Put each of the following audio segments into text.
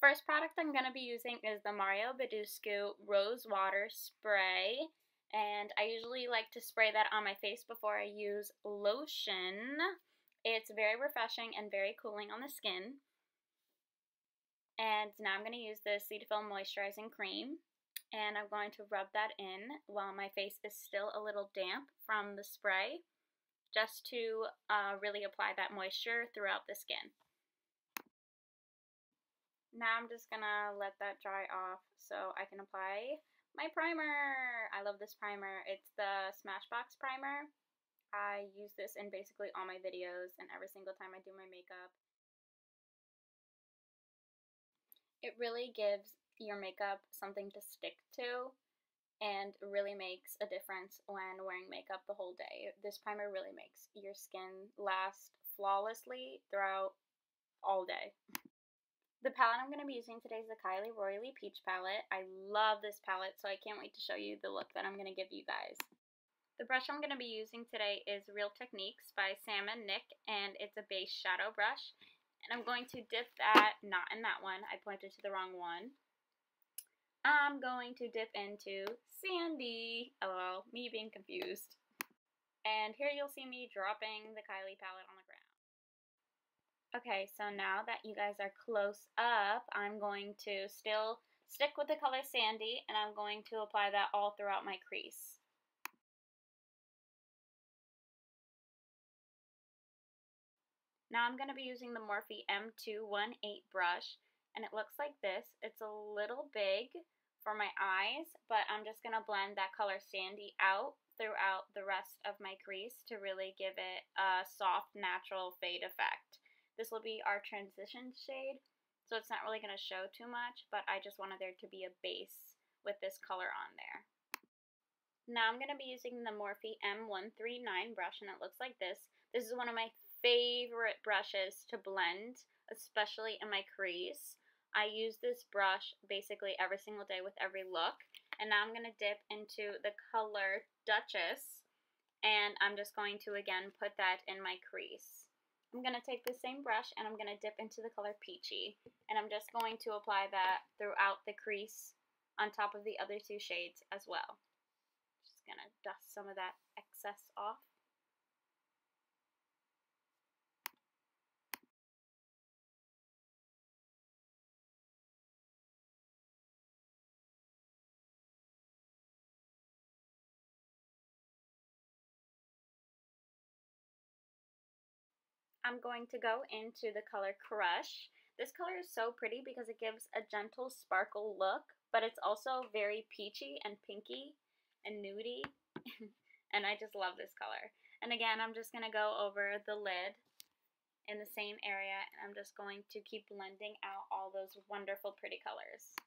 first product I'm going to be using is the Mario Badescu Rose Water Spray. And I usually like to spray that on my face before I use lotion. It's very refreshing and very cooling on the skin. And now I'm going to use the Cetaphil Moisturizing Cream. And I'm going to rub that in while my face is still a little damp from the spray, just to really apply that moisture throughout the skin. Now I'm just gonna let that dry off so I can apply my primer. I love this primer. It's the Smashbox primer. I use this in basically all my videos and every single time I do my makeup. It really gives your makeup something to stick to and really makes a difference when wearing makeup the whole day. This primer really makes your skin last flawlessly throughout all day. The palette I'm going to be using today is the KYLIE Royally Peach palette. I love this palette, so I can't wait to show you the look that I'm going to give you guys. The brush I'm going to be using today is Real Techniques by Sam and Nick, and it's a base shadow brush. And I'm going to dip that, not in that one, I pointed to the wrong one. I'm going to dip into Sandy, lol, me being confused. And here you'll see me dropping the KYLIE palette on the ground. Okay, so now that you guys are close up, I'm going to still stick with the color Sandy, and I'm going to apply that all throughout my crease. Now I'm going to be using the Morphe M218 brush, and it looks like this. It's a little big for my eyes, but I'm just going to blend that color Sandy out throughout the rest of my crease to really give it a soft, natural fade effect. This will be our transition shade, so it's not really going to show too much, but I just wanted there to be a base with this color on there. Now I'm going to be using the Morphe M139 brush, and it looks like this. This is one of my favorite brushes to blend, especially in my crease. I use this brush basically every single day with every look, and now I'm going to dip into the color Duchess, and I'm just going to again put that in my crease. I'm going to take the same brush and I'm going to dip into the color Peachy, and I'm just going to apply that throughout the crease on top of the other two shades as well. Just going to dust some of that excess off. I'm going to go into the color Crush. This color is so pretty because it gives a gentle sparkle look, but it's also very peachy and pinky and nudie, and I just love this color. And again, I'm just going to go over the lid in the same area, and I'm just going to keep blending out all those wonderful pretty colors.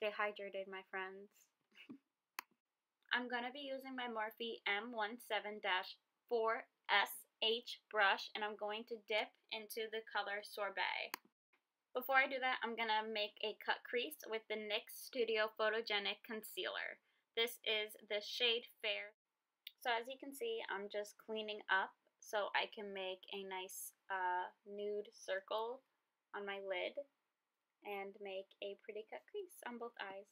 Stay hydrated, my friends. I'm going to be using my Morphe M17-4SH brush, and I'm going to dip into the color Sorbet. Before I do that, I'm going to make a cut crease with the NYX Studio Photogenic Concealer. This is the shade Fair. So as you can see, I'm just cleaning up so I can make a nice nude circle on my lid and make a pretty cut crease on both eyes.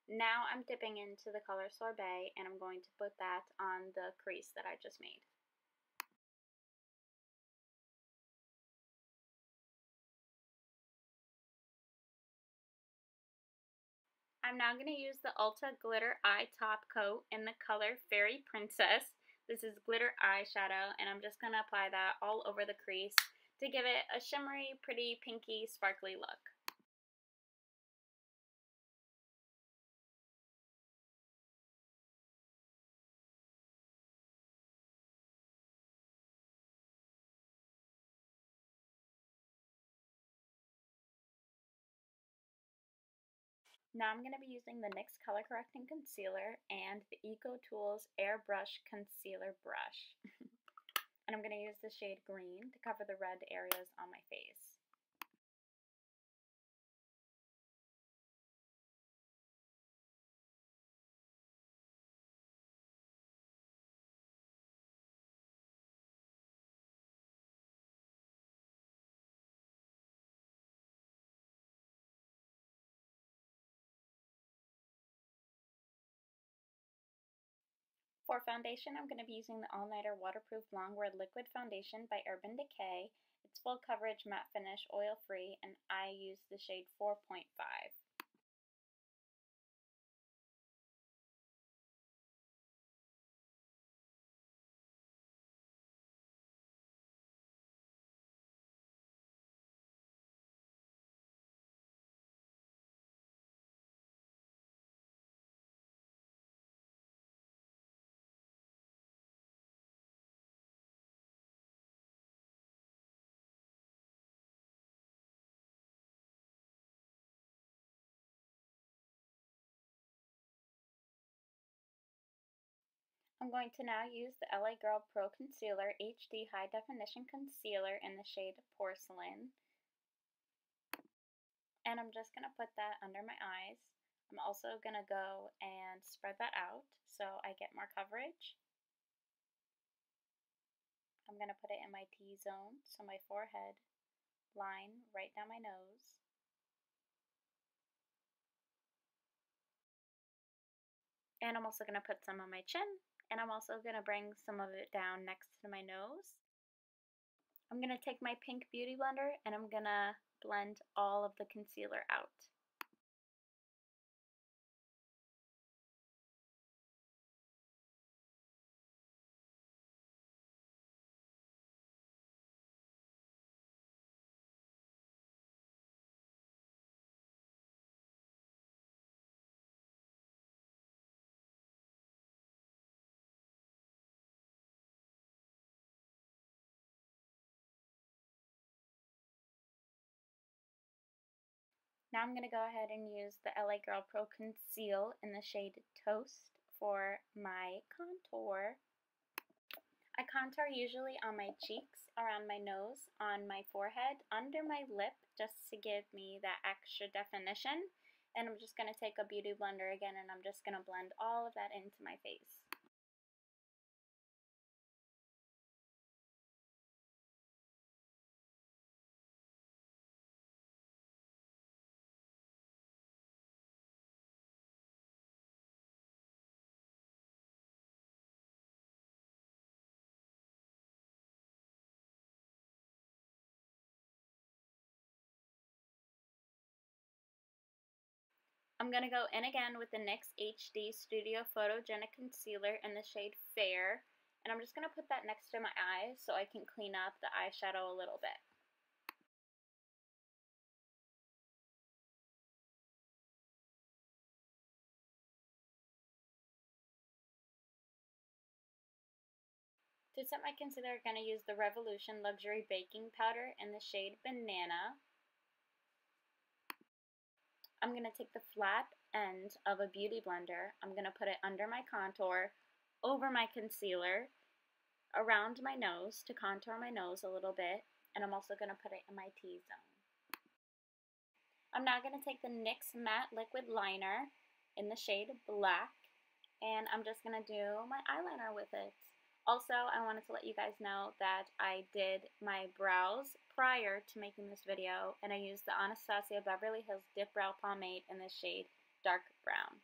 Now I'm dipping into the color Sorbet, and I'm going to put that on the crease that I just made. I'm now going to use the Ulta Glitter Eye Top Coat in the color Fairy Princess. This is glitter eyeshadow, and I'm just going to apply that all over the crease to give it a shimmery, pretty, pinky, sparkly look. Now I'm going to be using the NYX Color Correcting Concealer and the Eco Tools Airbrush Concealer Brush. And I'm going to use the shade Green to cover the red areas on my face. For foundation, I'm going to be using the All Nighter Waterproof Longwear Liquid Foundation by Urban Decay. It's full coverage, matte finish, oil free, and I use the shade 4.5. I'm going to now use the LA Girl Pro Concealer HD High Definition Concealer in the shade Porcelain. And I'm just going to put that under my eyes. I'm also going to go and spread that out so I get more coverage. I'm going to put it in my T-zone, so my forehead line right down my nose. And I'm also going to put some on my chin, and I'm also going to bring some of it down next to my nose. I'm going to take my pink beauty blender and I'm going to blend all of the concealer out. Now I'm going to go ahead and use the LA Girl Pro Conceal in the shade Toast for my contour. I contour usually on my cheeks, around my nose, on my forehead, under my lip, just to give me that extra definition. And I'm just going to take a beauty blender again and I'm just going to blend all of that into my face. I'm going to go in again with the NYX HD Studio Photogenic Concealer in the shade Fair. And I'm just going to put that next to my eyes so I can clean up the eyeshadow a little bit. To set my concealer, I'm going to use the Revolution Luxury Baking Powder in the shade Banana. I'm going to take the flat end of a beauty blender, I'm going to put it under my contour, over my concealer, around my nose to contour my nose a little bit, and I'm also going to put it in my T-zone. I'm now going to take the NYX Matte Liquid Liner in the shade Black, and I'm just going to do my eyeliner with it. Also, I wanted to let you guys know that I did my brows prior to making this video, and I used the Anastasia Beverly Hills Dip Brow Pomade in the shade Dark Brown.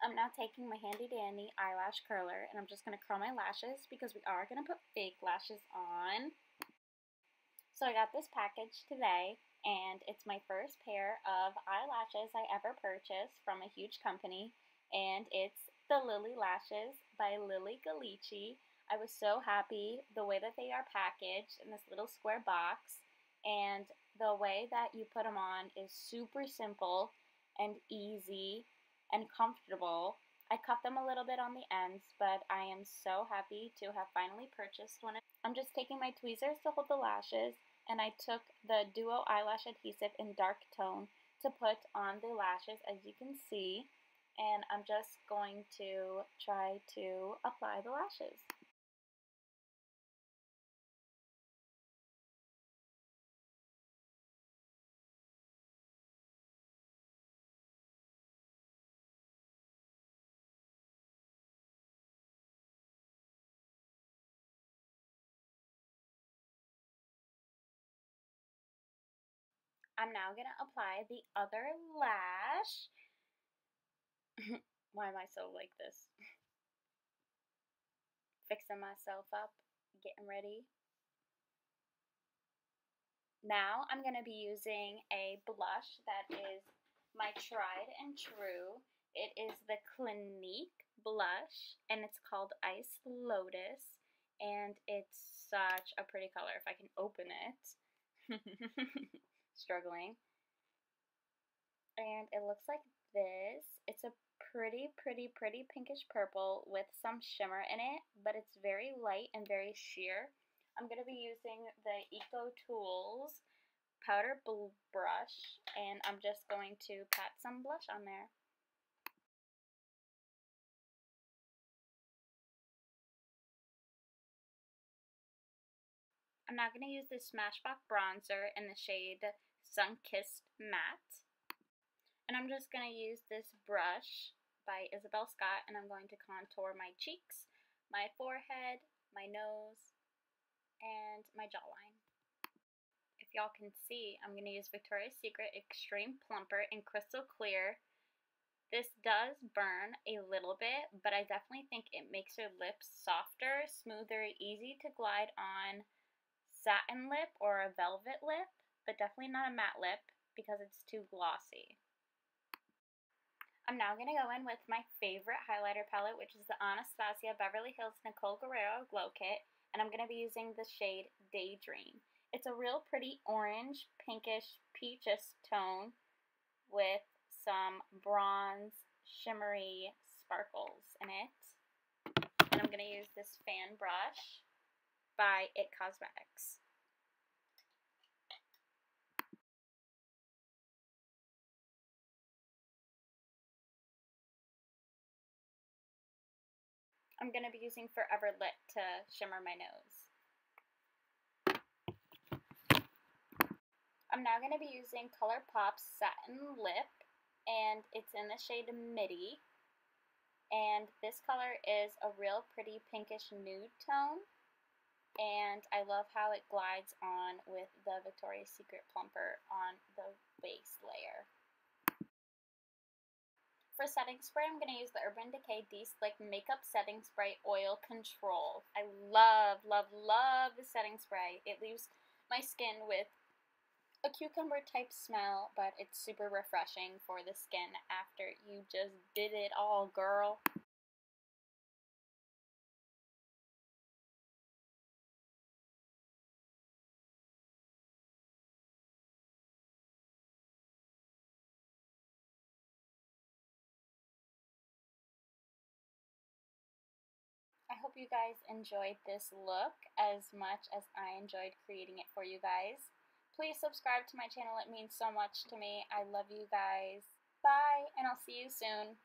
I'm now taking my handy dandy eyelash curler and I'm just going to curl my lashes because we are going to put fake lashes on. So I got this package today and it's my first pair of eyelashes I ever purchased from a huge company, and it's the LILLY lashes by Glitzy. I was so happy the way that they are packaged in this little square box, and the way that you put them on is super simple and easy and comfortable. I cut them a little bit on the ends, but I am so happy to have finally purchased one. I'm just taking my tweezers to hold the lashes, and I took the Duo Eyelash Adhesive in dark tone to put on the lashes, as you can see, and I'm just going to try to apply the lashes. I'm now going to apply the other lash. Why am I so like this? Fixing myself up, getting ready. Now I'm going to be using a blush that is my tried and true. It is the Clinique blush, and it's called Ice Lotus, and it's such a pretty color if I can open it. Struggling. And it looks like this. It's a pretty pinkish purple with some shimmer in it, but it's very light and very sheer. I'm going to be using the Eco Tools powder brush, and I'm just going to pat some blush on there. I'm now going to use this Smashbox bronzer in the shade Sunkissed Matte. And I'm just going to use this brush by Isabel Scott, and I'm going to contour my cheeks, my forehead, my nose, and my jawline. If y'all can see, I'm going to use Victoria's Secret Extreme Plumper in Crystal Clear. This does burn a little bit, but I definitely think it makes your lips softer, smoother, easy to glide on satin lip or a velvet lip, but definitely not a matte lip because it's too glossy. I'm now going to go in with my favorite highlighter palette, which is the Anastasia Beverly Hills Nicole Guerrero Glow Kit, and I'm going to be using the shade Daydream. It's a real pretty orange, pinkish, peachish tone with some bronze, shimmery sparkles in it. And I'm going to use this fan brush by It Cosmetics. I'm going to be using Forever Lit to shimmer my nose. I'm now going to be using ColourPop's Satin Lip, and it's in the shade Midi. And this color is a real pretty pinkish nude tone, and I love how it glides on with the Victoria's Secret Plumper on the base layer. For setting spray, I'm going to use the Urban Decay De-Slick Makeup Setting Spray Oil Control. I love the setting spray. It leaves my skin with a cucumber type smell, but it's super refreshing for the skin after you just did it all, girl. I hope you guys enjoyed this look as much as I enjoyed creating it for you guys. Please subscribe to my channel. It means so much to me. I love you guys. Bye, and I'll see you soon.